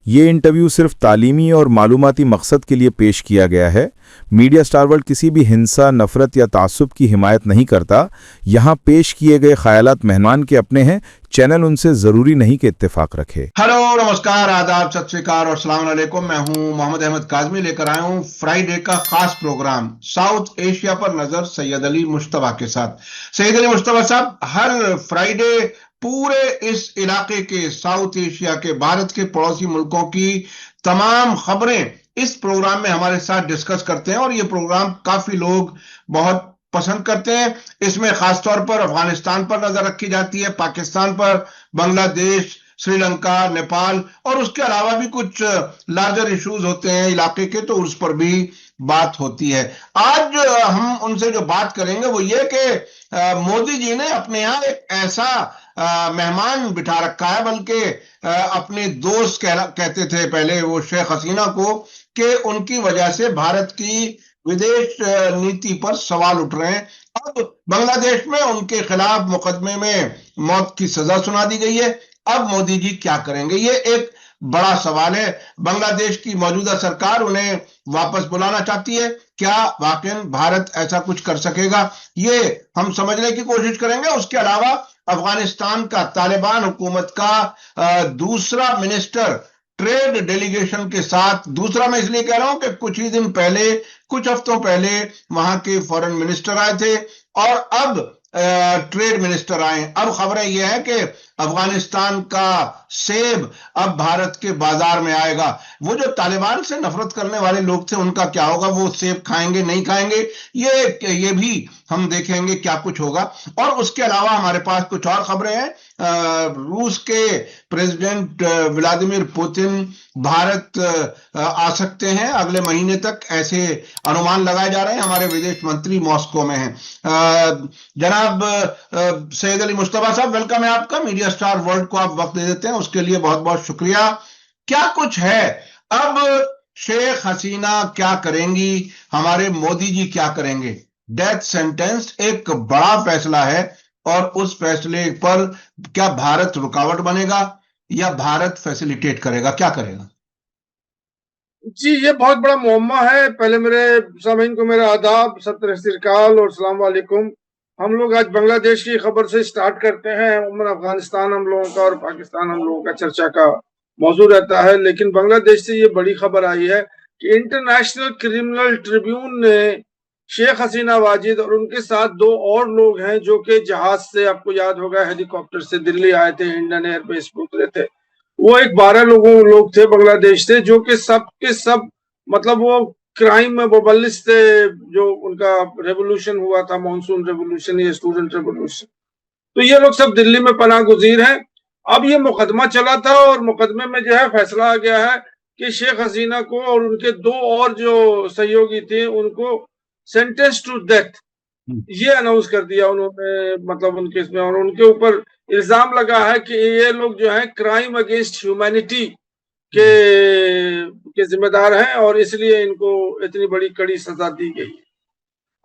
ये इंटरव्यू सिर्फ तालीमी और मालूमाती मकसद के लिए पेश किया गया है। मीडिया स्टार वर्ल्ड किसी भी हिंसा, नफरत या तासुब की हिमायत नहीं करता। यहाँ पेश किए गए ख्यालात मेहमान के अपने हैं। चैनल उनसे ज़रूरी नहीं कि इत्तेफाक रखे। हेलो, नमस्कार, आदाब, सत श्री अकाल और अस्सलाम वालेकुम। मैं हूं मोहम्मद अहमद काज़मी, लेकर आया हूं फ्राइडे का खास प्रोग्राम साउथ एशिया पर नजर सैयद अली मुश्तबा के साथ। सैयद अली मुश्तबा साहब हर फ्राइडे पूरे इस इलाके के, साउथ एशिया के, भारत के पड़ोसी मुल्कों की तमाम खबरें इस प्रोग्राम में हमारे साथ डिस्कस करते हैं और ये प्रोग्राम काफी लोग बहुत पसंद करते हैं। इसमें खासतौर पर अफगानिस्तान पर नजर रखी जाती है, पाकिस्तान पर, बांग्लादेश, श्रीलंका, नेपाल और उसके अलावा भी कुछ लार्जर इश्यूज होते हैं इलाके के, तो उस पर भी बात होती है। आज हम उनसे जो बात करेंगे वो ये कि मोदी जी ने अपने यहाँ एक ऐसा मेहमान बिठा रखा है, बल्कि अपने दोस्त कहते थे पहले वो शेख हसीना को, कि उनकी वजह से भारत की विदेश नीति पर सवाल उठ रहे हैं। अब बांग्लादेश में उनके खिलाफ मुकदमे में मौत की सजा सुना दी गई है। अब मोदी जी क्या करेंगे, ये एक बड़ा सवाल है। बांग्लादेश की मौजूदा सरकार उन्हें वापस बुलाना चाहती है। क्या वाकई भारत ऐसा कुछ कर सकेगा, ये हम समझने की कोशिश करेंगे। उसके अलावा अफगानिस्तान का, तालिबान हुकूमत का दूसरा मिनिस्टर ट्रेड डेलीगेशन के साथ, दूसरा मैं इसलिए कह रहा हूं कि कुछ ही दिन पहले, कुछ हफ्तों पहले वहां के फॉरेन मिनिस्टर आए थे और अब ट्रेड मिनिस्टर आए। अब खबरें यह है कि अफगानिस्तान का सेब अब भारत के बाजार में आएगा। वो जो तालिबान से नफरत करने वाले लोग थे, उनका क्या होगा, वो सेब खाएंगे नहीं खाएंगे, ये भी हम देखेंगे क्या कुछ होगा। और उसके अलावा हमारे पास कुछ और खबरें हैं। रूस के प्रेसिडेंट व्लादिमीर पुतिन भारत आ सकते हैं अगले महीने तक, ऐसे अनुमान लगाए जा रहे हैं। हमारे विदेश मंत्री मॉस्को में हैं। जनाब सैयद अली मुश्तबा साहब, वेलकम है आपका। मीडिया स्टार वर्ल्ड को आप वक्त दे देते हैं, उसके लिए बहुत बहुत शुक्रिया। क्या कुछ है अब, शेख हसीना क्या करेंगी, हमारे मोदी जी क्या करेंगे। डेथ सेंटेंस एक बड़ा फैसला है और उस फैसले पर क्या भारत रुकावट बनेगा या भारत फैसिलिटेट करेगा, क्या करेगा। जी, ये बहुत बड़ा मुअम्मा है। पहले मेरे सामीन को मेरा आदाब, सत श्री अकाल और अस्सलाम वालेकुम। हम लोग आज बांग्लादेश की खबर से स्टार्ट करते हैं। उमर अफगानिस्तान हम लोगों का और पाकिस्तान हम लोगों का चर्चा का मौजूद रहता है, लेकिन बांग्लादेश से ये बड़ी खबर आई है कि इंटरनेशनल क्रिमिनल ट्रिब्यूनल ने शेख हसीना वाजिद और उनके साथ दो और लोग हैं जो कि जहाज से, आपको याद होगा, हेलीकॉप्टर से दिल्ली आए थे, इंडियन एयरबेस पे उतरे थे। वो एक 12 लोग थे, बांग्लादेश से, जो कि सब के सब मतलब वो क्राइम में मुबल्लिस थे। जो उनका रेवोल्यूशन हुआ था, मॉनसून रेवोल्यूशन, ये स्टूडेंट रेवोल्यूशन, तो ये लोग सब दिल्ली में पनाह गुजीर हैं। अब ये मुकदमा चला था और मुकदमे में जो है फैसला आ गया है कि शेख हसीना को और उनके दो और जो सहयोगी थे उनको सेंटेंस टू डेथ, ये अनाउंस कर दिया उन्होंने, मतलब उनके इसमें। और उनके ऊपर इल्जाम लगा है कि ये लोग जो है क्राइम अगेंस्ट ह्यूमैनिटी के जिम्मेदार हैं और इसलिए इनको इतनी बड़ी कड़ी सजा दी गई।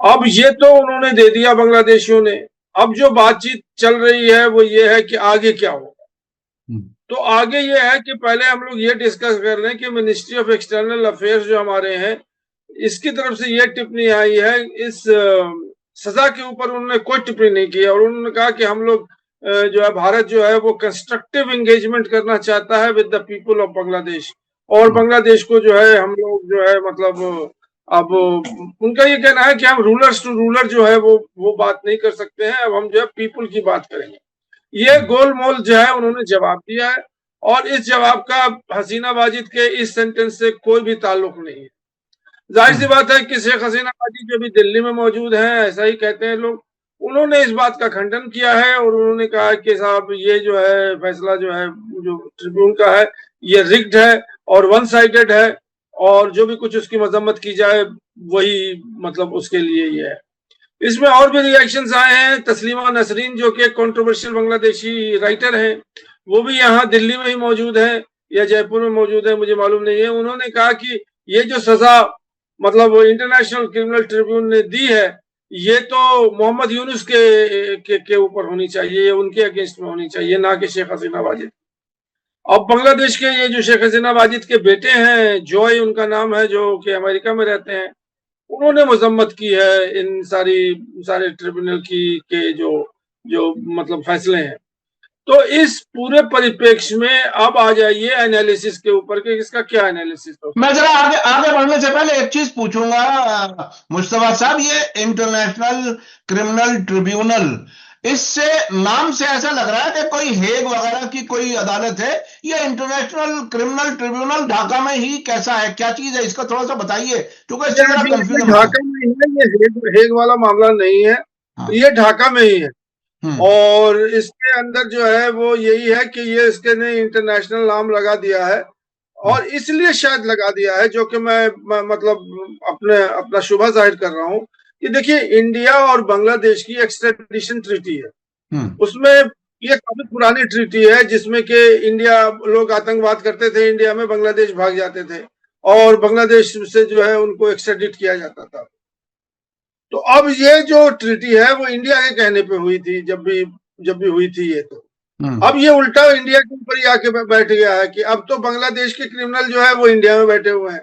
अब ये तो उन्होंने दे दिया बांग्लादेशियों ने। अब जो बातचीत चल रही है वो ये है कि आगे क्या होगा। तो आगे ये है कि पहले हम लोग ये डिस्कस कर लें कि मिनिस्ट्री ऑफ एक्सटर्नल अफेयर्स जो हमारे हैं, इसकी तरफ से ये टिप्पणी आई है, इस सजा के ऊपर उन्होंने कोई टिप्पणी नहीं की है और उन्होंने कहा कि हम लोग जो है, भारत जो है वो कंस्ट्रक्टिव एंगेजमेंट करना चाहता है with the people of Bangladesh. और बांग्लादेश को जो है हम लोग जो है मतलब, अब उनका ये कहना है कि हम रूलर्स टू रूलर जो है वो बात नहीं कर सकते हैं, अब हम जो है पीपल की बात करेंगे। ये गोलमोल जो है उन्होंने जवाब दिया है और इस जवाब का हसीना वाजिद के इस सेंटेंस से कोई भी ताल्लुक नहीं है। जाहिर सी बात है कि शेख हसीना वाजिद जो भी दिल्ली में मौजूद हैं, ऐसा ही कहते हैं लोग, उन्होंने इस बात का खंडन किया है और उन्होंने कहा कि साहब ये जो है फैसला जो है, जो ट्रिब्यूनल का है, ये रिग्ड है और वन साइडेड है और जो भी कुछ उसकी मजम्मत की जाए वही मतलब उसके लिए ये है। इसमें और भी रिएक्शंस आए हैं। तस्लीमा नसरीन जो कि कंट्रोवर्शियल बांग्लादेशी राइटर हैं, वो भी यहाँ दिल्ली में ही मौजूद है या जयपुर में मौजूद है, मुझे मालूम नहीं है। उन्होंने कहा कि ये जो सजा मतलब इंटरनेशनल क्रिमिनल ट्रिब्यूनल ने दी है, ये तो मोहम्मद यूनुस के ऊपर होनी चाहिए, उनके अगेंस्ट में होनी चाहिए, ना कि शेख हसीना वाजिद। अब बांग्लादेश के ये जो शेख हसीना वाजिद के बेटे हैं, जॉय उनका नाम है, जो कि अमेरिका में रहते हैं, उन्होंने मजम्मत की है इन सारे ट्रिब्यूनल की के जो जो मतलब फैसले हैं। तो इस पूरे परिप्रेक्ष्य में अब आ जाइए एनालिसिस के ऊपर कि इसका क्या एनालिसिस हो। मैं जरा आगे आगे बढ़ने से पहले एक चीज पूछूंगा मुस्तफा साहब, ये इंटरनेशनल क्रिमिनल ट्रिब्यूनल, इससे नाम से ऐसा लग रहा है कि कोई हेग वगैरह की कोई अदालत है। ये इंटरनेशनल क्रिमिनल ट्रिब्यूनल ढाका में ही कैसा है, क्या चीज है, इसका थोड़ा सा बताइए, क्योंकि इससे बड़ा कंफ्यूजन होता ढाका में ही है, ये हेग वाला मामला नहीं है, है। ये ढाका में ही है। हाँ। और इसके अंदर जो है वो यही है कि ये इसके ने इंटरनेशनल नाम लगा दिया है, और इसलिए शायद लगा दिया है, जो कि मैं मतलब अपना शुभा जाहिर कर रहा हूं कि देखिए, इंडिया और बांग्लादेश की एक्सट्रेडिशन ट्रीटी है। उसमें ये काफी पुरानी ट्रीटी है, जिसमें कि इंडिया, लोग आतंकवाद करते थे इंडिया में, बांग्लादेश भाग जाते थे और बांग्लादेश से जो है उनको एक्सट्रेडिट किया जाता था। तो अब ये जो ट्रीटी है वो इंडिया के कहने पे हुई थी, जब भी हुई थी ये, तो अब ये उल्टा इंडिया के ऊपर ही आके बैठ गया है कि अब तो बांग्लादेश के क्रिमिनल जो है वो इंडिया में बैठे हुए हैं।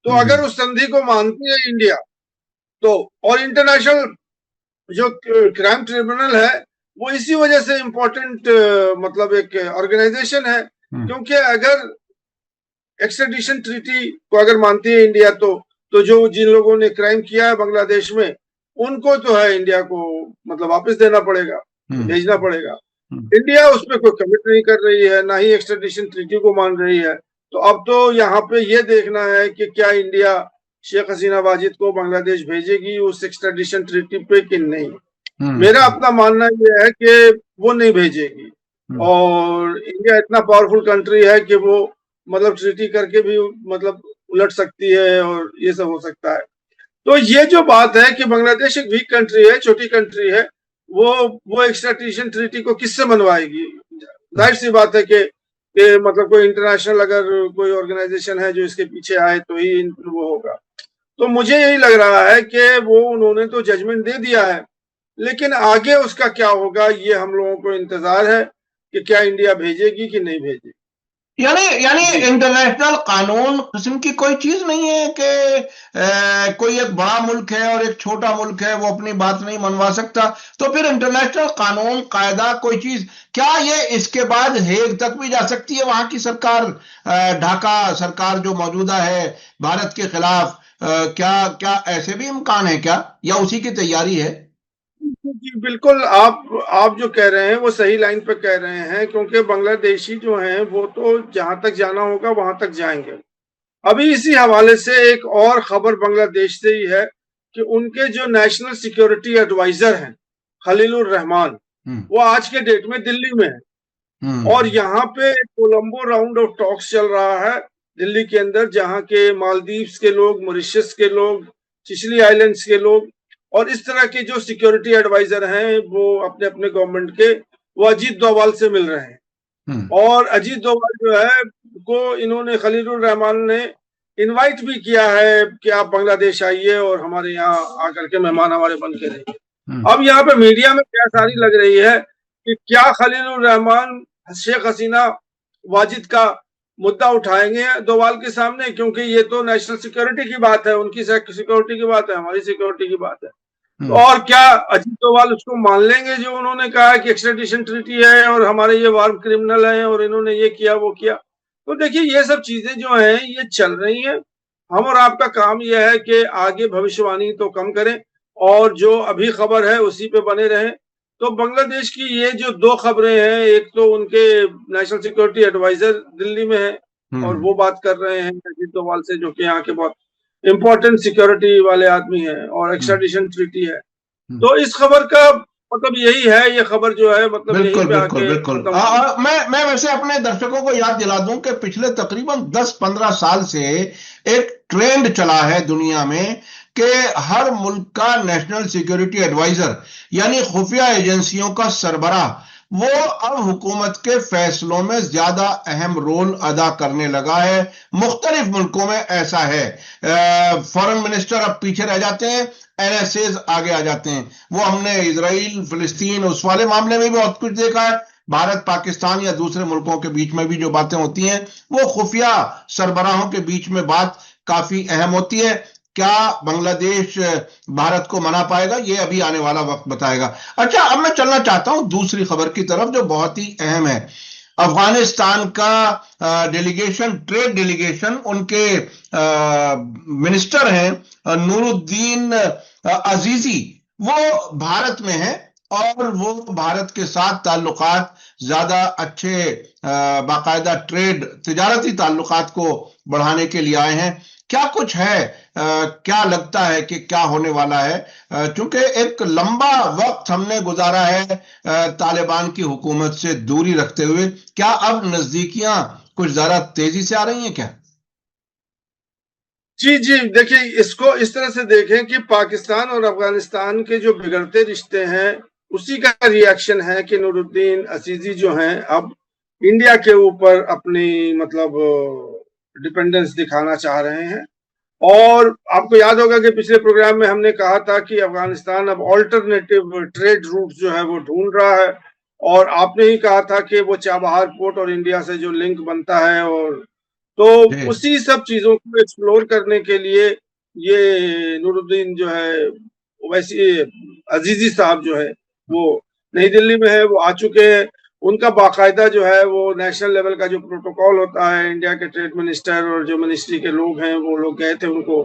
तो अगर उस संधि को मानती है इंडिया, तो और इंटरनेशनल जो क्राइम ट्रिब्यूनल है वो इसी वजह से इम्पोर्टेंट मतलब एक ऑर्गेनाइजेशन है, क्योंकि अगर एक्सट्रेडिशन ट्रीटी को अगर मानती है इंडिया, तो जो जिन लोगों ने क्राइम किया है बांग्लादेश में, उनको तो है इंडिया को मतलब वापस देना पड़ेगा, भेजना पड़ेगा। इंडिया उसमें कोई कमिट नहीं कर रही है, ना ही एक्सट्रेडिशन ट्रीटी को मान रही है। तो अब तो यहाँ पे ये देखना है कि क्या इंडिया शेख हसीना वाजिद को बांग्लादेश भेजेगी उस एक्सट्रेडिशन ट्रीटी पे कि नहीं। मेरा अपना मानना यह है कि वो नहीं भेजेगी, और इंडिया इतना पावरफुल कंट्री है कि वो मतलब ट्रीटी करके भी मतलब उलट सकती है, और ये सब हो सकता है। तो ये जो बात है कि बांग्लादेश एक वीक कंट्री है, छोटी कंट्री है, वो एक्सट्रेडिशन ट्रीटी को किससे मनवाएगी। जाहिर सी बात है कि मतलब कोई इंटरनेशनल अगर कोई ऑर्गेनाइजेशन है जो इसके पीछे आए तो ही वो होगा। तो मुझे यही लग रहा है कि वो उन्होंने तो जजमेंट दे दिया है, लेकिन आगे उसका क्या होगा ये हम लोगों को इंतजार है कि क्या इंडिया भेजेगी कि नहीं भेजेगी। यानी यानी इंटरनेशनल कानून किस्म की कोई चीज नहीं है कि कोई एक बड़ा मुल्क है और एक छोटा मुल्क है, वो अपनी बात नहीं मनवा सकता। तो फिर इंटरनेशनल कानून कायदा कोई चीज, क्या ये इसके बाद हेग तक भी जा सकती है वहां की सरकार, ढाका सरकार जो मौजूदा है भारत के खिलाफ, क्या क्या ऐसे भी इम्कान है क्या, या उसी की तैयारी है? जी बिल्कुल, आप जो कह रहे हैं वो सही लाइन पे कह रहे हैं, क्योंकि बांग्लादेशी जो हैं वो तो जहां तक जाना होगा वहां तक जाएंगे। अभी इसी हवाले से एक और खबर बांग्लादेश से ही है कि उनके जो नेशनल सिक्योरिटी एडवाइजर हैं खलीलुर रहमान, वो आज के डेट में दिल्ली में है, और यहाँ पे कोलंबो राउंड ऑफ टॉक्स चल रहा है दिल्ली के अंदर, जहाँ के मालदीव्स के लोग, मॉरिशस के लोग, सिसिली आइलैंड्स के लोग और इस तरह के जो सिक्योरिटी एडवाइजर हैं वो अपने अपने गवर्नमेंट के, वो अजीत डोभाल से मिल रहे हैं। और अजीत डोभाल जो है को इन्होंने, खलीलुर रहमान ने इनवाइट भी किया है कि आप बांग्लादेश आइए और हमारे यहाँ आकर के मेहमान हमारे बन के रहिए। अब यहाँ पे मीडिया में क्या सारी लग रही है कि क्या खलीलुर रहमान शेख हसीना वाजिद का मुद्दा उठाएंगे डोभाल के सामने, क्योंकि ये तो नेशनल सिक्योरिटी की बात है, उनकी सिक्योरिटी की बात है, हमारी सिक्योरिटी की बात है। तो और क्या अजीत डोभाल उसको मान लेंगे जो उन्होंने कहा है कि एक्सट्रेडिशन ट्रीटी है और हमारे ये वार क्रिमिनल हैं और इन्होंने ये किया वो किया। तो देखिए, ये सब चीजें जो हैं ये चल रही हैं। हम और आपका काम यह है कि आगे भविष्यवाणी तो कम करें और जो अभी खबर है उसी पे बने रहें। तो बांग्लादेश की ये जो दो खबरें हैं, एक तो उनके नेशनल सिक्योरिटी एडवाइजर दिल्ली में है और वो बात कर रहे हैं अजीत डोभाल से, जो कि यहाँ के बहुत इंपॉर्टेंट सिक्योरिटी वाले आदमी हैं, और एक्सट्रेडिशन ट्रीटी है। तो इस खबर का मतलब यही है, ये खबर जो है मतलब बिल्कुल यही पे बिल्कुल आके बिल्कुल। मैं वैसे अपने दर्शकों को याद दिला दूं कि पिछले तकरीबन 10-15 साल से एक ट्रेंड चला है दुनिया में कि हर मुल्क का नेशनल सिक्योरिटी एडवाइजर यानी खुफिया एजेंसियों का सरबराह, वो अब हुकूमत के फैसलों में ज्यादा अहम रोल अदा करने लगा है। मुख्तलिफ मुल्कों में ऐसा है, फॉरेन मिनिस्टर अब पीछे रह जाते हैं, एनएसएज आगे आ जाते हैं। वो हमने इजराइल फिलिस्तीन उस वाले मामले में भी बहुत कुछ देखा है। भारत पाकिस्तान या दूसरे मुल्कों के बीच में भी जो बातें होती हैं वो खुफिया सरबराहों के बीच में बात काफी अहम होती है। क्या बांग्लादेश भारत को मना पाएगा, ये अभी आने वाला वक्त बताएगा। अच्छा, अब मैं चलना चाहता हूं दूसरी खबर की तरफ जो बहुत ही अहम है। अफगानिस्तान का डेलीगेशन, ट्रेड डेलीगेशन, उनके मिनिस्टर हैं नूरुद्दीन अजीजी, वो भारत में है और वो भारत के साथ ताल्लुकात ज्यादा अच्छे, बाकायदा ट्रेड तिजारती ताल्लुकात को बढ़ाने के लिए आए हैं। क्या कुछ है, क्या लगता है कि क्या होने वाला है? चूंकि एक लंबा वक्त हमने गुजारा है तालिबान की हुकूमत से दूरी रखते हुए, क्या अब नजदीकियां कुछ ज्यादा तेजी से आ रही हैं क्या? जी जी, देखिए इसको इस तरह से देखें कि पाकिस्तान और अफगानिस्तान के जो बिगड़ते रिश्ते हैं उसी का रिएक्शन है कि नूरुद्दीन अजीजी जो हैं अब इंडिया के ऊपर अपनी मतलब डिपेंडेंस दिखाना चाह रहे हैं। और आपको याद होगा कि पिछले प्रोग्राम में हमने कहा था कि अफगानिस्तान अब ऑल्टरनेटिव ट्रेड रूट जो है वो ढूंढ रहा है, और आपने ही कहा था कि वो चाबहार पोर्ट और इंडिया से जो लिंक बनता है, और तो उसी सब चीजों को एक्सप्लोर करने के लिए ये नूरुद्दीन जो है, वैसे अजीजी साहब जो है वो नई दिल्ली में है, वो आ चुके हैं। उनका बाकायदा जो है वो नेशनल लेवल का जो प्रोटोकॉल होता है, इंडिया के ट्रेड मिनिस्टर और जो मिनिस्ट्री के लोग हैं वो लोग गए थे उनको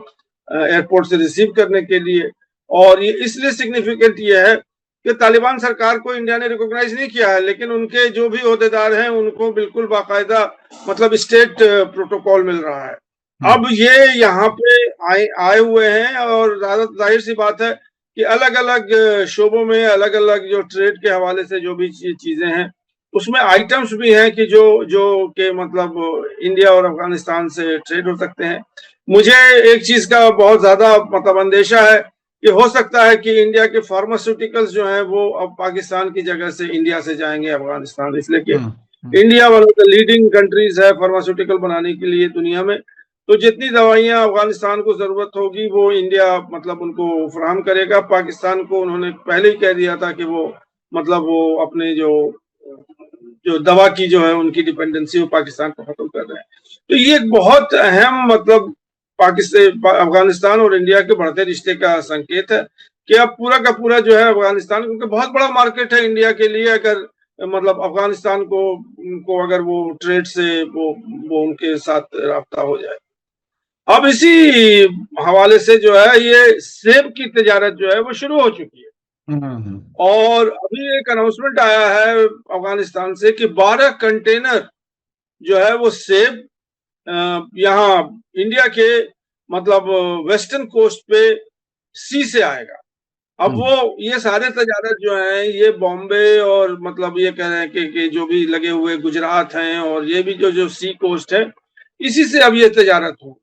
एयरपोर्ट से रिसीव करने के लिए। और ये इसलिए सिग्निफिकेंट ये है कि तालिबान सरकार को इंडिया ने रिकॉग्नाइज नहीं किया है, लेकिन उनके जो भी ओहदेदार हैं उनको बिल्कुल बाकायदा मतलब स्टेट प्रोटोकॉल मिल रहा है। अब ये यहाँ पे आए हुए हैं, और जाहिर सी बात है कि अलग अलग शोबों में अलग अलग जो ट्रेड के हवाले से जो भी चीजें हैं उसमें आइटम्स भी हैं कि जो जो के मतलब इंडिया और अफगानिस्तान से ट्रेड हो सकते हैं। मुझे एक चीज का बहुत ज्यादा मतलब अंदेशा है कि हो सकता है कि इंडिया के फार्मास्यूटिकल्स जो हैं वो अब पाकिस्तान की जगह से इंडिया से जाएंगे अफगानिस्तान, इसलिए कि India one of the leading countries है फार्मास्यूटिकल बनाने के लिए दुनिया में। तो जितनी दवाइयां अफगानिस्तान को जरूरत होगी वो इंडिया मतलब उनको फराहम करेगा। पाकिस्तान को उन्होंने पहले ही कह दिया था कि वो मतलब वो अपने जो जो दवा की जो है उनकी डिपेंडेंसी वो पाकिस्तान को खत्म कर रहे हैं। तो ये एक बहुत अहम मतलब पाकिस्तान, अफगानिस्तान और इंडिया के बढ़ते रिश्ते का संकेत है कि अब पूरा का पूरा जो है अफगानिस्तान, क्योंकि बहुत बड़ा मार्केट है इंडिया के लिए, अगर मतलब अफगानिस्तान को अगर वो ट्रेड से वो उनके साथ राब्ता हो जाए। अब इसी हवाले से जो है ये सेब की तिजारत जो है वो शुरू हो चुकी है, और अभी एक अनाउंसमेंट आया है अफगानिस्तान से कि 12 कंटेनर जो है वो सेब यहाँ इंडिया के मतलब वेस्टर्न कोस्ट पे सी से आएगा। अब वो ये सारे तजारत जो हैं ये बॉम्बे और मतलब ये कह रहे हैं कि जो भी लगे हुए गुजरात हैं और ये भी जो सी कोस्ट है इसी से अब ये तजारत होगी।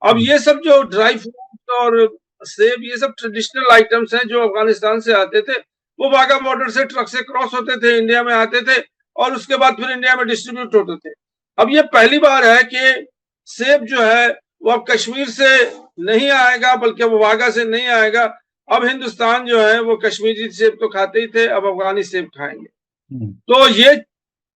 अब ये सब जो ड्राई फ्रूट और सेब ये सब ट्रेडिशनल आइटम्स हैं जो अफगानिस्तान से आते थे, वो वाघा बॉर्डर से ट्रक से क्रॉस होते थे, इंडिया में आते थे और उसके बाद फिर इंडिया में डिस्ट्रीब्यूट होते थे। अब ये पहली बार है कि सेब जो है वो अब कश्मीर से नहीं आएगा, बल्कि वो वाघा से नहीं आएगा। अब हिंदुस्तान जो है वो कश्मीरी सेब तो खाते ही थे, अब अफगानी सेब खाएंगे। तो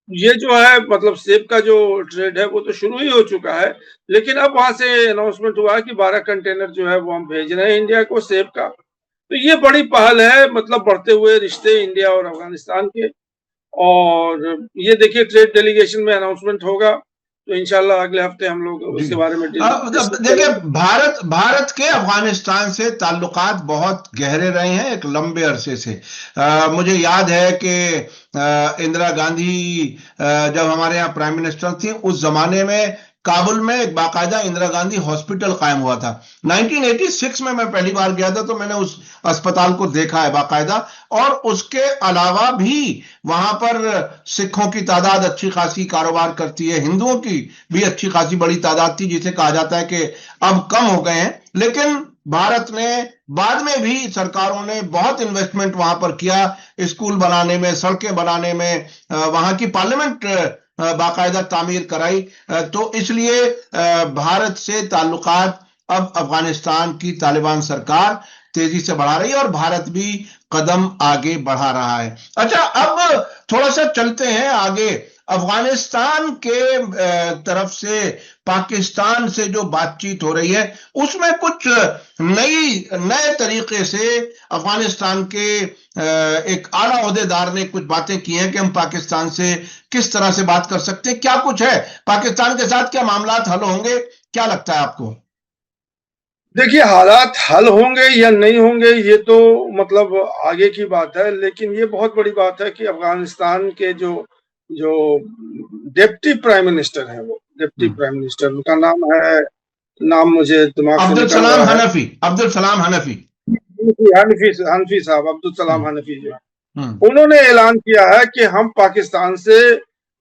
ये जो है मतलब सेब का जो ट्रेड है वो तो शुरू ही हो चुका है, लेकिन अब वहां से अनाउंसमेंट हुआ कि 12 कंटेनर जो है वो हम भेज रहे हैं इंडिया को सेब का। तो ये बड़ी पहल है मतलब बढ़ते हुए रिश्ते इंडिया और अफगानिस्तान के। और ये देखिए ट्रेड डेलीगेशन में अनाउंसमेंट होगा तो इंशाल्लाह अगले हफ्ते हम लोग उसके बारे में देखिए भारत के अफगानिस्तान से ताल्लुकात बहुत गहरे रहे हैं एक लंबे अरसे से। मुझे याद है कि इंदिरा गांधी जब हमारे यहाँ प्राइम मिनिस्टर थी उस जमाने में काबुल में एक बाकायदा इंदिरा गांधी हॉस्पिटल कायम हुआ था। 1986 में मैं पहली बार गया था तो मैंने उस अस्पताल को देखा है बाकायदा। और उसके अलावा भी वहां पर सिखों की तादाद अच्छी खासी कारोबार करती है, हिंदुओं की भी अच्छी खासी बड़ी तादाद थी, जिसे कहा जाता है कि अब कम हो गए हैं। लेकिन भारत ने बाद में भी सरकारों ने बहुत इन्वेस्टमेंट वहां पर किया, स्कूल बनाने में, सड़कें बनाने में, वहां की पार्लियामेंट बाकायदा तामीर कराई। तो इसलिए भारत से ताल्लुकात अब अफगानिस्तान की तालिबान सरकार तेजी से बढ़ा रही है और भारत भी कदम आगे बढ़ा रहा है। अच्छा, अब थोड़ा सा चलते हैं आगे। अफगानिस्तान के तरफ से पाकिस्तान से जो बातचीत हो रही है उसमें कुछ नए तरीके से अफगानिस्तान के एक आला ओहदेदार ने कुछ बातें की हैं कि हम पाकिस्तान से किस तरह से बात कर सकते हैं। क्या कुछ है पाकिस्तान के साथ, क्या मामलात हल होंगे, क्या लगता है आपको? देखिए, हालात हल होंगे या नहीं होंगे ये तो मतलब आगे की बात है, लेकिन ये बहुत बड़ी बात है कि अफगानिस्तान के जो जो डिप्टी प्राइम मिनिस्टर हैं, वो डिप्टी प्राइम मिनिस्टर, उनका नाम मुझे दिमाग से अब्दुल निकल सलाम रहा है। हनफी, अब्दुल सलाम हनफी। हनफी साहब, अब्दुल सलाम हनफी जो हम्म। उन्होंने ऐलान किया है कि हम पाकिस्तान से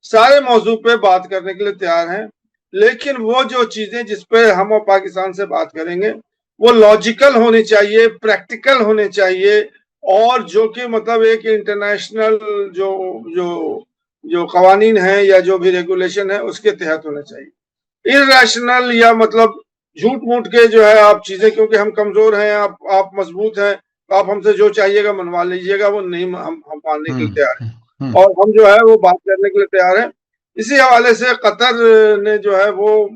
सारे मौजू पे बात करने के लिए तैयार हैं, लेकिन वो जो चीजें जिस पे हम और पाकिस्तान से बात करेंगे वो लॉजिकल होनी चाहिए, प्रैक्टिकल होने चाहिए, और जो कि मतलब एक इंटरनेशनल जो जो जो कवानीन है या जो भी रेगुलेशन है उसके तहत होना चाहिए। इररेशनल या मतलब झूठ मूठ के जो है आप चीजें, क्योंकि हम कमजोर हैं, आप मजबूत हैं, तो आप हमसे जो चाहिएगा मनवा लीजिएगा, वो नहीं, हम मानने के लिए तैयार हैं, और हम जो है वो बात करने के लिए तैयार हैं। इसी हवाले से कतर ने जो है वो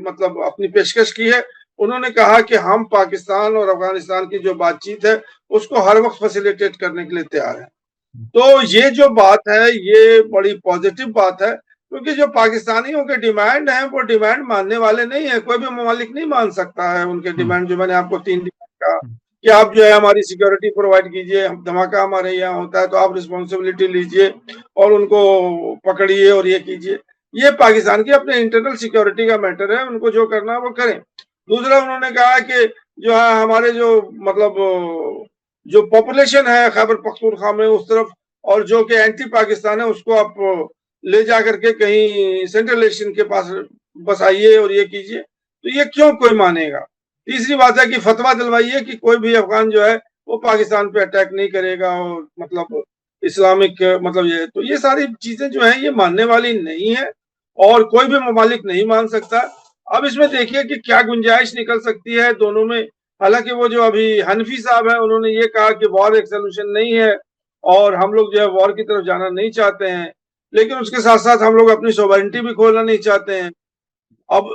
मतलब अपनी पेशकश की है। उन्होंने कहा कि हम पाकिस्तान और अफगानिस्तान की जो बातचीत है उसको हर वक्त फैसिलिटेट करने के लिए तैयार हैं। तो ये जो बात है ये बड़ी पॉजिटिव बात है, क्योंकि जो पाकिस्तानियों के डिमांड है वो डिमांड मानने वाले नहीं है, कोई भी ममालिक नहीं मान सकता है उनके डिमांड। जो मैंने आपको 3 डिमांड कहा कि आप जो है हमारी सिक्योरिटी प्रोवाइड कीजिए, हम धमाका हमारे यहाँ होता है तो आप रिस्पॉन्सिबिलिटी लीजिए और उनको पकड़िए और ये कीजिए। ये पाकिस्तान की अपने इंटरनल सिक्योरिटी का मैटर है, उनको जो करना है वो करें। दूसरा, उन्होंने कहा कि जो है हमारे जो मतलब जो पॉपुलेशन है खैबर पख्तूनख्वा में उस तरफ, और जो कि एंटी पाकिस्तान है, उसको आप ले जाकर के कहीं सेंट्रल एशियन के पास बसाइए और ये कीजिए। तो ये क्यों कोई मानेगा? तीसरी बात है कि फतवा दिलवाइए कि कोई भी अफगान जो है वो पाकिस्तान पे अटैक नहीं करेगा, और मतलब इस्लामिक मतलब ये सारी चीजें जो है ये मानने वाली नहीं है और कोई भी ममालिक नहीं मान सकता। अब इसमें देखिए कि क्या गुंजाइश निकल सकती है दोनों में। हालांकि वो जो अभी हनफी साहब है उन्होंने ये कहा कि वॉर एक सोल्यूशन नहीं है और हम लोग जो है वॉर की तरफ जाना नहीं चाहते हैं, लेकिन उसके साथ साथ हम लोग अपनी सोवरेनिटी भी खोलना नहीं चाहते हैं। अब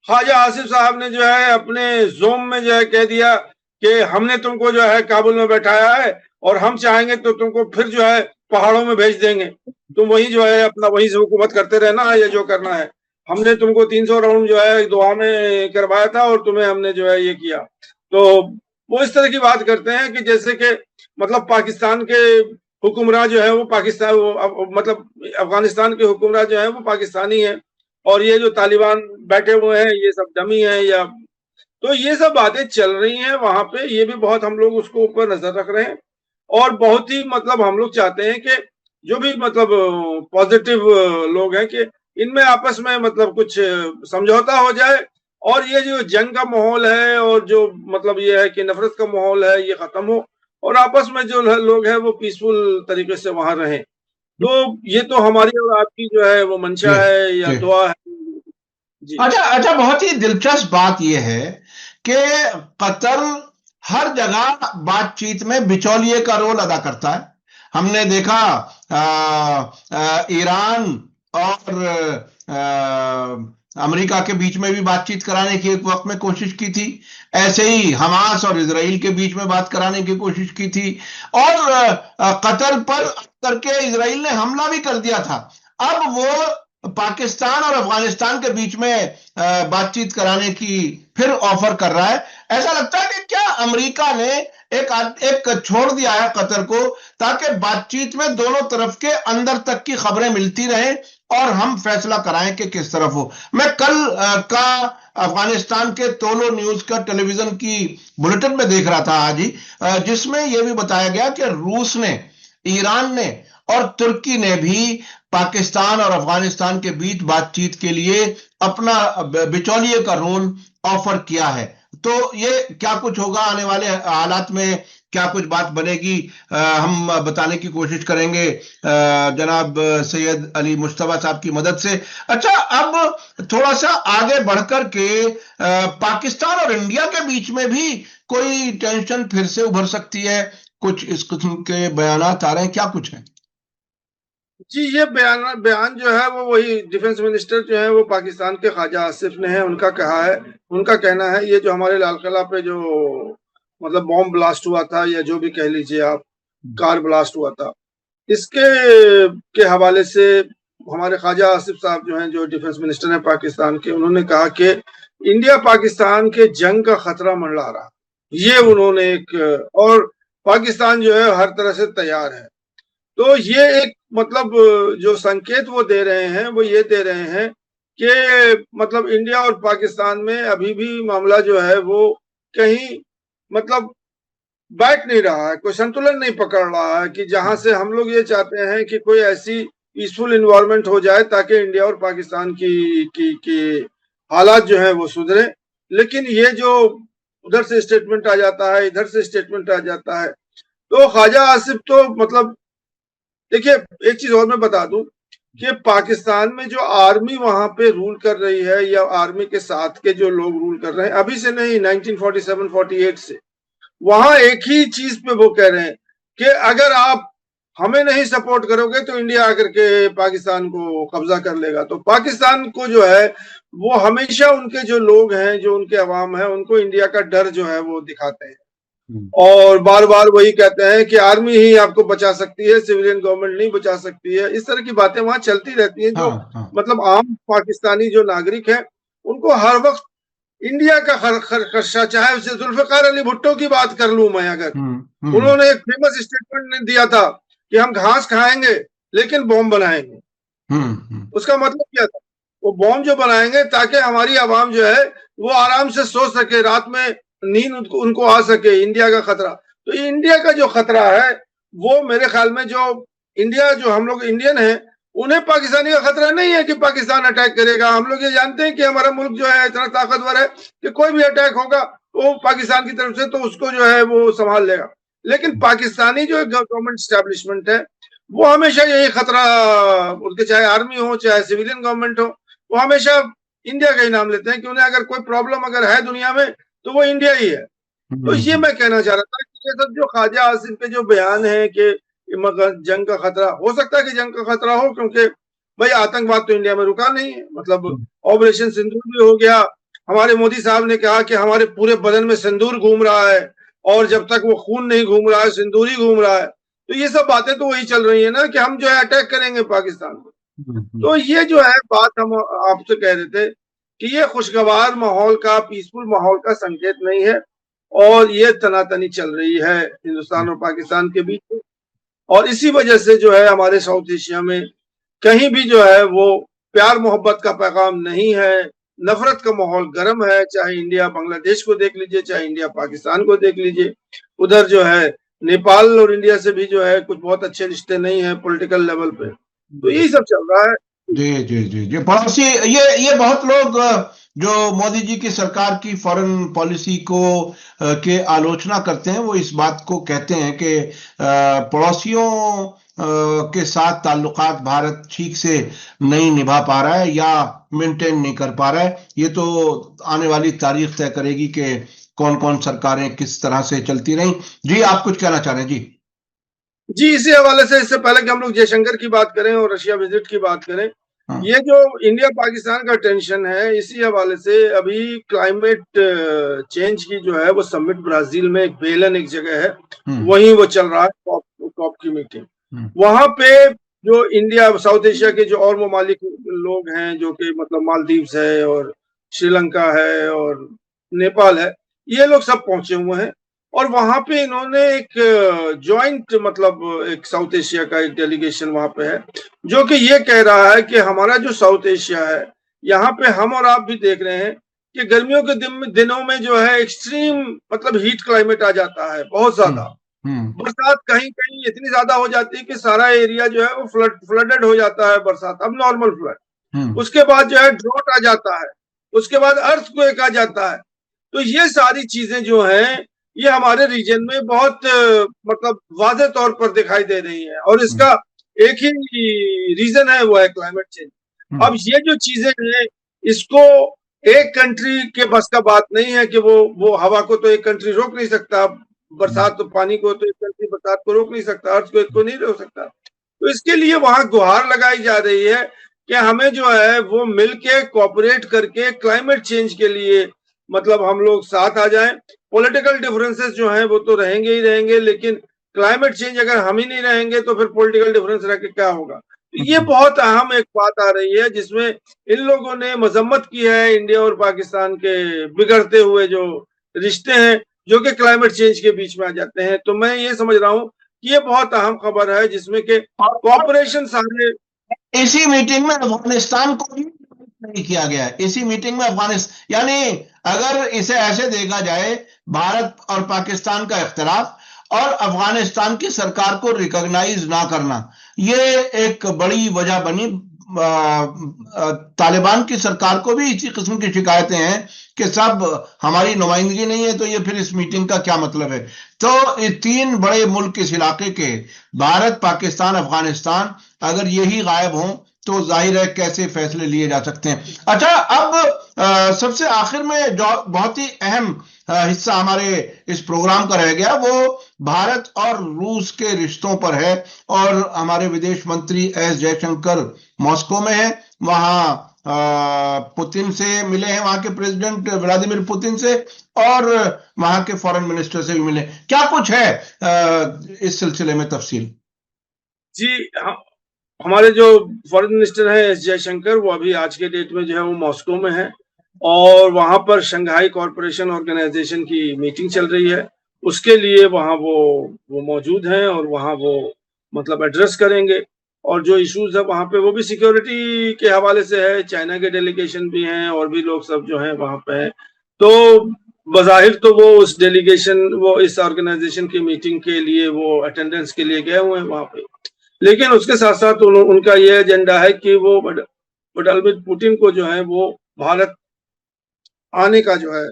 ख्वाजा आसिफ साहब ने जो है अपने जोम में जो है कह दिया कि हमने तुमको जो है काबुल में बैठाया है और हम चाहेंगे तो तुमको फिर जो है पहाड़ों में भेज देंगे, तुम वही जो है अपना वहीं से हुकूमत करते रहना है, या जो करना है। हमने तुमको 300 राउंड जो है दोहा में करवाया था और तुम्हें हमने जो है ये किया। तो वो इस तरह की बात करते हैं कि जैसे कि मतलब पाकिस्तान के हुक्मरान जो है वो पाकिस्तान मतलब अफगानिस्तान के हुक्मरान जो है वो पाकिस्तानी है, और ये जो तालिबान बैठे हुए हैं ये सब डमी है, या तो ये सब बातें चल रही हैं वहां पे। ये भी बहुत हम लोग उसको ऊपर नजर रख रहे हैं, और बहुत ही मतलब हम लोग चाहते हैं कि जो भी मतलब पॉजिटिव लोग हैं कि इनमें आपस में मतलब कुछ समझौता हो जाए, और ये जो जंग का माहौल है और जो मतलब ये है कि नफरत का माहौल है ये खत्म हो, और आपस में जो लोग हैं वो पीसफुल तरीके से वहां रहें। तो ये तो हमारी और आपकी जो है वो मंशा जी है या जी। दुआ है जी। अच्छा अच्छा, बहुत ही दिलचस्प बात यह है कि कतर हर जगह बातचीत में बिचौलिए का रोल अदा करता है। हमने देखा ईरान और अमेरिका के बीच में भी बातचीत कराने की एक वक्त में कोशिश की थी। ऐसे ही हमास और इजराइल के बीच में बात कराने की कोशिश की थी, और कतर पर करके इजराइल ने हमला भी कर दिया था। अब वो पाकिस्तान और अफगानिस्तान के बीच में बातचीत कराने की फिर ऑफर कर रहा है। ऐसा लगता है कि क्या अमेरिका ने एक छोड़ दिया है कतर को, ताकि बातचीत में दोनों तरफ के अंदर तक की खबरें मिलती रहें और हम फैसला कराएं कि किस तरफ हो। मैं कल का अफगानिस्तान के तोलो न्यूज का टेलीविजन की बुलेटिन में देख रहा था आज ही, जिसमें यह भी बताया गया कि रूस ने, ईरान ने और तुर्की ने भी पाकिस्तान और अफगानिस्तान के बीच बातचीत के लिए अपना बिचौलिए का रोल ऑफर किया है। तो ये क्या कुछ होगा आने वाले हालात में, क्या कुछ बात बनेगी, हम बताने की कोशिश करेंगे जनाब सैयद अली मुश्तबा साहब की मदद से। अच्छा, अब थोड़ा सा आगे बढ़कर के पाकिस्तान और इंडिया के बीच में भी कोई टेंशन फिर से उभर सकती है? कुछ इस किस्म के बयानात आ रहे हैं, क्या कुछ है? जी, ये बयान जो है वो वही डिफेंस मिनिस्टर जो है वो पाकिस्तान के ख्वाजा आसिफ ने है, उनका कहा है, उनका कहना है ये जो हमारे लाल किला पे जो मतलब बॉम्ब ब्लास्ट हुआ था या जो भी कह लीजिए आप, कार ब्लास्ट हुआ था, इसके के हवाले से हमारे ख्वाजा आसिफ साहब जो हैं, जो डिफेंस मिनिस्टर हैं पाकिस्तान के, उन्होंने कहा कि इंडिया पाकिस्तान के जंग का खतरा मंडरा रहा, ये उन्होंने एक, और पाकिस्तान जो है हर तरह से तैयार है। तो ये एक मतलब जो संकेत वो दे रहे हैं वो ये दे रहे हैं कि मतलब इंडिया और पाकिस्तान में अभी भी मामला जो है वो कहीं मतलब बैठ नहीं रहा है, कोई संतुलन नहीं पकड़ रहा है, कि जहां से हम लोग ये चाहते हैं कि कोई ऐसी पीसफुल इन्वायरमेंट हो जाए ताकि इंडिया और पाकिस्तान की हालात जो है वो सुधरे, लेकिन ये जो उधर से स्टेटमेंट आ जाता है, इधर से स्टेटमेंट आ जाता है। तो ख्वाजा आसिफ तो मतलब देखिए, एक चीज और मैं बता दूं कि पाकिस्तान में जो आर्मी वहां पे रूल कर रही है या आर्मी के साथ के जो लोग रूल कर रहे हैं, अभी से नहीं 1947-48 से, वहां एक ही चीज पे वो कह रहे हैं कि अगर आप हमें नहीं सपोर्ट करोगे तो इंडिया आकर के पाकिस्तान को कब्जा कर लेगा। तो पाकिस्तान को जो है वो हमेशा उनके जो लोग हैं, जो उनके अवाम है, उनको इंडिया का डर जो है वो दिखाते हैं और बार बार वही कहते हैं कि आर्मी ही आपको बचा सकती है, सिविलियन गवर्नमेंट नहीं बचा सकती है। इस तरह की बातें वहां चलती रहती हैं, जो मतलब आम पाकिस्तानी जो नागरिक है उनको हर वक्त इंडिया का खदशा, चाहे उसे जुल्फिकार अली भुट्टो की बात कर लूं मैं, अगर उन्होंने एक फेमस स्टेटमेंट दिया था कि हम घास खाएंगे लेकिन बॉम्ब बनाएंगे। उसका मतलब क्या था? वो बॉम्ब जो बनाएंगे ताकि हमारी आवाम जो है वो आराम से सो सके, रात में नींद उनको आ सके। इंडिया का खतरा, तो ये इंडिया का जो खतरा है वो मेरे ख्याल में जो इंडिया, जो हम लोग इंडियन हैं, उन्हें पाकिस्तानी का खतरा नहीं है कि पाकिस्तान अटैक करेगा। हम लोग ये जानते हैं कि हमारा मुल्क जो है इतना ताकतवर है कि कोई भी अटैक होगा वो पाकिस्तान की तरफ से तो उसको जो है वो संभाल लेगा। लेकिन पाकिस्तानी जो गवर्नमेंट स्टैब्लिशमेंट है वो हमेशा यही खतरा, उनके चाहे आर्मी हो चाहे सिविलियन गवर्नमेंट हो, वो हमेशा इंडिया का ही नाम लेते हैं कि उन्हें अगर कोई प्रॉब्लम अगर है दुनिया में तो वो इंडिया ही है। तो ये मैं कहना चाह रहा था कि ये सब जो ख्वाजा आसिफ के जो बयान है कि जंग का खतरा, हो सकता है कि जंग का खतरा हो, क्योंकि भाई आतंकवाद तो इंडिया में रुका नहीं है। मतलब ऑपरेशन सिंदूर भी हो गया, हमारे मोदी साहब ने कहा कि हमारे पूरे बदन में सिंदूर घूम रहा है और जब तक वो खून नहीं घूम रहा है सिंदूर ही घूम रहा है। तो ये सब बातें तो वही चल रही है ना कि हम जो है अटैक करेंगे पाकिस्तान को। तो ये जो है बात हम आपसे कह रहे थे कि ये खुशगवार माहौल का, पीसफुल माहौल का संकेत नहीं है और ये तनातनी चल रही है हिंदुस्तान और पाकिस्तान के बीच। और इसी वजह से जो है हमारे साउथ एशिया में कहीं भी जो है वो प्यार मोहब्बत का पैगाम नहीं है, नफरत का माहौल गर्म है। चाहे इंडिया बांग्लादेश को देख लीजिए, चाहे इंडिया पाकिस्तान को देख लीजिए, उधर जो है नेपाल और इंडिया से भी जो है कुछ बहुत अच्छे रिश्ते नहीं है पॉलिटिकल लेवल पे। तो यही सब चल रहा है। जी जी जी जी पड़ोसी, ये बहुत लोग जो मोदी जी की सरकार की फॉरेन पॉलिसी को के आलोचना करते हैं, वो इस बात को कहते हैं कि पड़ोसियों के साथ ताल्लुकात भारत ठीक से नहीं निभा पा रहा है या मेंटेन नहीं कर पा रहा है। ये तो आने वाली तारीख तय करेगी कि कौन कौन सरकारें किस तरह से चलती रही। जी, आप कुछ कहना चाह रहे हैं? जी, इसी हवाले से, इससे पहले कि हम लोग जयशंकर की बात करें और रशिया विजिट की बात करें, ये जो इंडिया पाकिस्तान का टेंशन है, इसी हवाले से अभी क्लाइमेट चेंज की जो है वो समिट ब्राजील में एक बेलन एक जगह है, वहीं वो चल रहा है, कॉप की मीटिंग। वहां पे जो इंडिया साउथ एशिया के जो और ममालिक लोग हैं, जो कि मतलब मालदीव्स है और श्रीलंका है और नेपाल है, ये लोग सब पहुंचे हुए हैं। और वहां पे इन्होंने एक जॉइंट मतलब एक साउथ एशिया का एक डेलीगेशन वहां पे है, जो कि ये कह रहा है कि हमारा जो साउथ एशिया है, यहाँ पे हम और आप भी देख रहे हैं कि गर्मियों के दिनों में जो है एक्सट्रीम मतलब हीट क्लाइमेट आ जाता है, बहुत ज्यादा। बरसात कहीं कहीं इतनी ज्यादा हो जाती है कि सारा एरिया जो है वो फ्लडेड हो जाता है, बरसात अब नॉर्मल फ्लड। उसके बाद जो है ड्रॉट आ जाता है, उसके बाद अर्थक्वेक आ जाता है। तो ये सारी चीजें जो हैं ये हमारे रीजन में बहुत मतलब वाज़ेह तौर पर दिखाई दे रही है, और इसका एक ही रीजन है, वो है क्लाइमेट चेंज। अब ये जो चीजें हैं इसको एक कंट्री के बस का बात नहीं है कि वो हवा को तो एक कंट्री रोक नहीं सकता, बरसात तो पानी को तो एक कंट्री बरसात को रोक नहीं सकता, अर्थक्वेक को नहीं रोक सकता। तो इसके लिए वहां गुहार लगाई जा रही है कि हमें जो है वो मिलके कोऑपरेट करके क्लाइमेट चेंज के लिए मतलब हम लोग साथ आ जाएं। पॉलिटिकल डिफरेंसेस जो हैं वो तो रहेंगे ही रहेंगे, लेकिन क्लाइमेट चेंज अगर हम ही नहीं रहेंगे तो फिर पॉलिटिकल डिफरेंस रह के क्या होगा। तो ये बहुत अहम एक बात आ रही है जिसमें इन लोगों ने मजम्मत की है इंडिया और पाकिस्तान के बिगड़ते हुए जो रिश्ते हैं जो कि क्लाइमेट चेंज के बीच में आ जाते हैं। तो मैं ये समझ रहा हूँ कि ये बहुत अहम खबर है जिसमें कि कॉपरेशन सारे इसी मीटिंग में अफगानिस्तान को भी नहीं किया गया है। इसी मीटिंग में अफगानिस्तान, यानी अगर इसे ऐसे देखा जाए, भारत और पाकिस्तान का इख्तिलाफ और अफगानिस्तान की सरकार को रिकॉग्नाइज ना करना, ये एक बड़ी वजह बनी। तालिबान की सरकार को भी इसी किस्म की शिकायतें हैं कि सब हमारी नुमाइंदगी नहीं है, तो ये फिर इस मीटिंग का क्या मतलब है। तो ये तीन बड़े मुल्क इस इलाके के, भारत, पाकिस्तान, अफगानिस्तान, अगर यही गायब हों तो जाहिर है कैसे फैसले लिए जा सकते हैं। अच्छा, अब सबसे आखिर में जो बहुत ही अहम हिस्सा हमारे इस प्रोग्राम का रह गया, वो भारत और रूस के रिश्तों पर है। और हमारे विदेश मंत्री एस जयशंकर मॉस्को में है, वहां पुतिन से मिले हैं, वहां के प्रेसिडेंट व्लादिमीर पुतिन से, और वहां के फॉरेन मिनिस्टर से भी मिले। क्या कुछ है इस सिलसिले में तफसील? जी, हमारे जो फॉरेन मिनिस्टर हैं एस जयशंकर, वो अभी आज के डेट में जो है वो मॉस्को में है और वहां पर शंघाई कॉरपोरेशन ऑर्गेनाइजेशन की मीटिंग चल रही है। उसके लिए वहां वो मौजूद हैं और वहां वो मतलब एड्रेस करेंगे। और जो इश्यूज है वहां पे वो भी सिक्योरिटी के हवाले से है, चाइना के डेलीगेशन भी हैं और भी लोग सब जो हैं वहां पे हैं। तो बज़ाहिर तो वो उस डेलीगेशन, वो इस ऑर्गेनाइजेशन की मीटिंग के लिए वो अटेंडेंस के लिए गए हुए हैं वहां पे, लेकिन उसके साथ साथ उनका ये एजेंडा है कि वो व्लादिमीर पुतिन को जो है वो भारत आने का जो है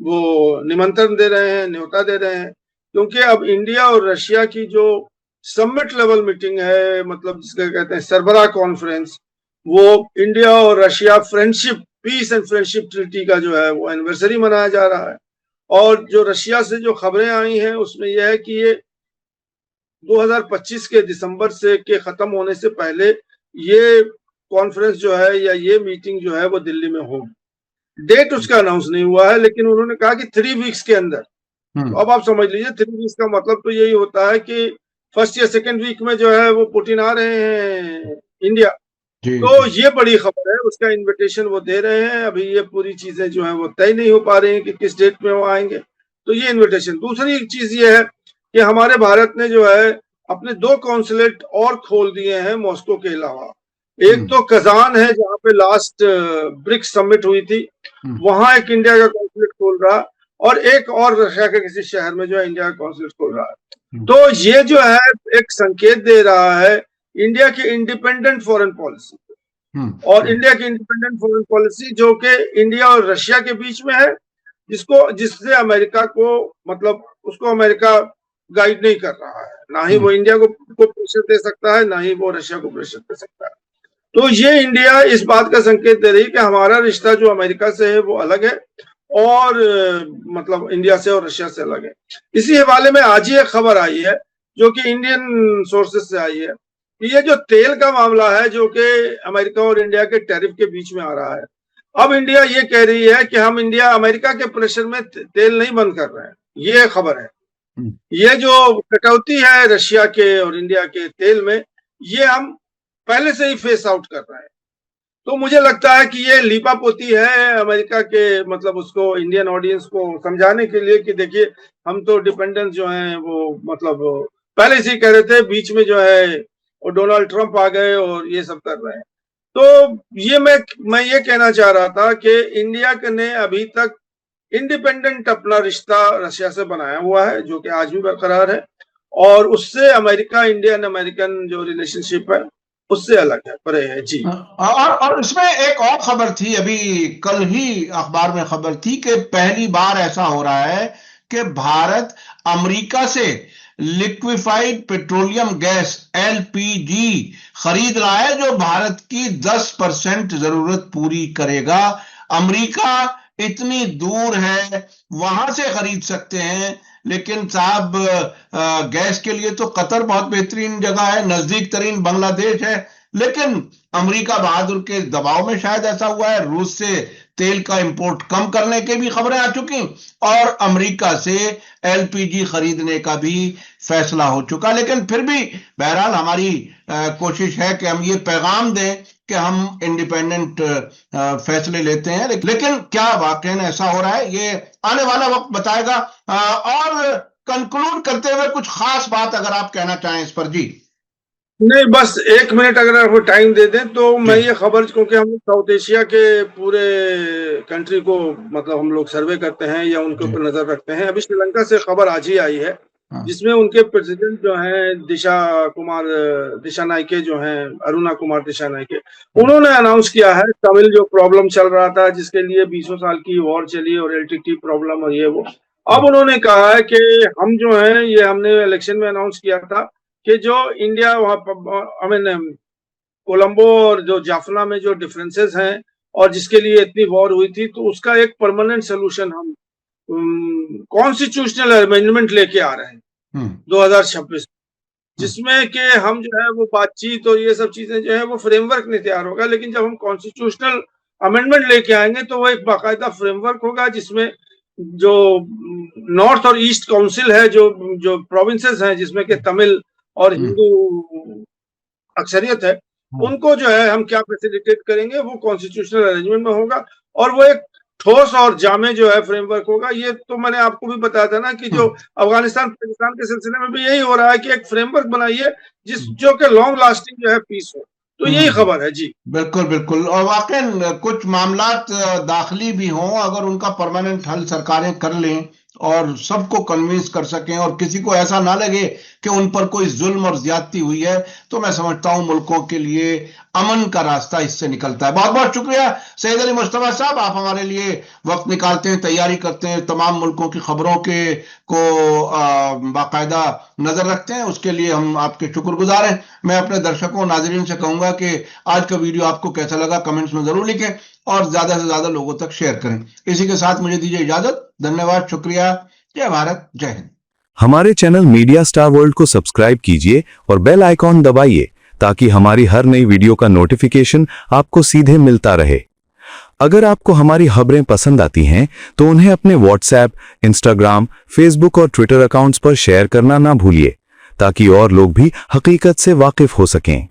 वो निमंत्रण दे रहे हैं, न्योता दे रहे हैं। क्योंकि अब इंडिया और रशिया की जो समिट लेवल मीटिंग है, मतलब जिसका कहते हैं सरबराह कॉन्फ्रेंस, वो इंडिया और Russia friendship, peace and friendship treaty का जो है वो एनिवर्सरी मनाया जा रहा है। और जो रशिया से जो खबरें आई हैं उसमें यह है कि ये 2025 के दिसंबर से के खत्म होने से पहले ये कॉन्फ्रेंस जो है या ये मीटिंग जो है वो दिल्ली में होगी। डेट उसका अनाउंस नहीं हुआ है, लेकिन उन्होंने कहा कि 3 वीक्स के अंदर। तो अब आप समझ लीजिए 3 वीक्स का मतलब तो यही होता है कि फर्स्ट या सेकेंड वीक में जो है वो पुतिन आ रहे हैं इंडिया। तो ये बड़ी खबर है, उसका इनविटेशन वो दे रहे हैं। अभी ये पूरी चीजें जो है वो तय नहीं हो पा रही हैं कि किस डेट में वो आएंगे, तो ये इनविटेशन। दूसरी चीज ये है कि हमारे भारत ने जो है अपने 2 कॉन्सुलेट और खोल दिए हैं मॉस्को के अलावा। एक तो कजान है जहां पे लास्ट ब्रिक्स समिट हुई थी, वहां एक इंडिया का कॉन्सुलेट खोल रहा, और एक और रशिया के किसी शहर में जो है इंडिया का कॉन्सुलेट खोल रहा है। तो ये जो है एक संकेत दे रहा है इंडिया की इंडिपेंडेंट फॉरेन पॉलिसी और इंडिया की इंडिपेंडेंट फॉरेन पॉलिसी जो कि इंडिया और रशिया के बीच में है, जिससे अमेरिका को मतलब उसको अमेरिका गाइड नहीं कर रहा है, ना ही वो इंडिया को प्रेशर दे सकता है, ना ही वो रशिया को प्रेशर दे सकता है। तो ये इंडिया इस बात का संकेत दे रही है कि हमारा रिश्ता जो अमेरिका से है वो अलग है और मतलब इंडिया से और रशिया से अलग है। इसी हवाले में आज ही एक खबर आई है जो कि इंडियन सोर्सेस से आई है कि ये जो तेल का मामला है जो कि अमेरिका और इंडिया के टैरिफ के बीच में आ रहा है, अब इंडिया ये कह रही है कि हम इंडिया अमेरिका के प्रेशर में तेल नहीं बंद कर रहे हैं। ये खबर है। ये जो कटौती है रशिया के और इंडिया के तेल में, ये हम पहले से ही फेस आउट कर रहे हैं। तो मुझे लगता है कि ये लीपापोती है अमेरिका के, मतलब उसको इंडियन ऑडियंस को समझाने के लिए कि देखिए हम तो डिपेंडेंस जो है वो मतलब पहले से ही कह रहे थे, बीच में जो है और डोनाल्ड ट्रंप आ गए और ये सब कर रहे हैं। तो ये मैं ये कहना चाह रहा था कि इंडिया ने अभी तक इंडिपेंडेंट अपना रिश्ता रशिया से बनाया हुआ है जो कि आज भी बरकरार है, और उससे अमेरिका इंडियन अमेरिकन जो रिलेशनशिप है उससे अलग है, परे है जी। और इसमें एक और खबर थी, अभी कल ही अखबार में खबर थी कि पहली बार ऐसा हो रहा है कि भारत अमेरिका से लिक्विफाइड पेट्रोलियम गैस एलपीजी खरीद रहा है, जो भारत की 10% जरूरत पूरी करेगा। अमेरिका इतनी दूर है, वहां से खरीद सकते हैं, लेकिन साहब गैस के लिए तो कतर बहुत बेहतरीन जगह है, नजदीक तरीन बांग्लादेश है, लेकिन अमेरिका बहादुर के दबाव में शायद ऐसा हुआ है। रूस से तेल का इंपोर्ट कम करने की भी खबरें आ चुकी और अमेरिका से एलपीजी खरीदने का भी फैसला हो चुका। लेकिन फिर भी बहरहाल हमारी कोशिश है कि हम ये पैगाम दें कि हम इंडिपेंडेंट फैसले लेते हैं, लेकिन क्या वाकई ऐसा हो रहा है ये आने वाला वक्त बताएगा। और कंक्लूड करते हुए कुछ खास बात अगर आप कहना चाहें इस पर। जी नहीं, बस 1 मिनट अगर आपको टाइम दे दें तो मैं ये खबर, क्योंकि हम साउथ एशिया के पूरे कंट्री को मतलब हम लोग सर्वे करते हैं या उनके ऊपर नजर रखते हैं। अभी श्रीलंका से खबर आज ही आई है जिसमें उनके प्रेसिडेंट जो हैं दिशा नाइके जो हैं, अरुणा कुमार दिशा नाइके, उन्होंने अनाउंस किया है तमिल जो प्रॉब्लम चल रहा था जिसके लिए 20 साल की वॉर चली और एलटीटी प्रॉब्लम और ये वो, अब उन्होंने कहा है कि हम जो है ये हमने इलेक्शन में अनाउंस किया था कि जो इंडिया कोलंबो और जो जाफना में जो डिफरेंसेस हैं और जिसके लिए इतनी वॉर हुई थी, तो उसका एक परमानेंट सोल्यूशन हम कॉन्स्टिट्यूशनल अमेंडमेंट लेके आ रहे हैं 2026, जिसमें कि हम जो है वो बातचीत और ये सब चीजें जो है वो फ्रेमवर्क नहीं तैयार होगा, लेकिन जब हम कॉन्स्टिट्यूशनल अमेंडमेंट लेके आएंगे तो वो एक बाकायदा फ्रेमवर्क होगा जिसमें जो नॉर्थ और ईस्ट काउंसिल है, जो प्रोविंसेस हैं जिसमें कि तमिल और हिंदू अक्सरियत है, उनको जो है हम क्या फैसिलिटेट करेंगे वो कॉन्स्टिट्यूशनल अरेंजमेंट में होगा और वो एक ठोस और जामे जो है फ्रेमवर्क होगा। ये तो मैंने आपको भी बताया था ना कि जो अफगानिस्तान पाकिस्तान के सिलसिले में भी यही हो रहा है कि एक फ्रेमवर्क बनाइए जो कि लॉन्ग लास्टिंग जो है पीस हो, तो यही खबर है। जी बिल्कुल बिल्कुल, और वाकई कुछ मामलात दाखिली भी हों, अगर उनका परमानेंट हल सरकारें कर लें और सबको कन्विंस कर सकें और किसी को ऐसा ना लगे कि उन पर कोई जुल्म और ज्यादती हुई है, तो मैं समझता हूं मुल्कों के लिए अमन का रास्ता इससे निकलता है। बहुत बहुत शुक्रिया सैयद अली मुश्तबा साहब, आप हमारे लिए वक्त निकालते हैं, तैयारी करते हैं, तमाम मुल्कों की खबरों को बाकायदा नजर रखते हैं, उसके लिए हम आपके शुक्रगुजार हैं। मैं अपने दर्शकों नाजरीन से कहूंगा कि आज का वीडियो आपको कैसा लगा कमेंट्स में जरूर लिखें और ज्यादा से ज्यादा लोगों तक शेयर करें। इसी के साथ मुझे दीजिए इजाजत, धन्यवाद, शुक्रिया, जय भारत, जय हिंद। हमारे चैनल मीडिया स्टार वर्ल्ड को सब्सक्राइब कीजिए और बेल आइकॉन दबाइए ताकि हमारी हर नई वीडियो का नोटिफिकेशन आपको सीधे मिलता रहे। अगर आपको हमारी खबरें पसंद आती हैं तो उन्हें अपने व्हाट्सएप, इंस्टाग्राम, फेसबुक और ट्विटर अकाउंट्स पर शेयर करना ना भूलिए ताकि और लोग भी हकीकत से वाकिफ हो सकें।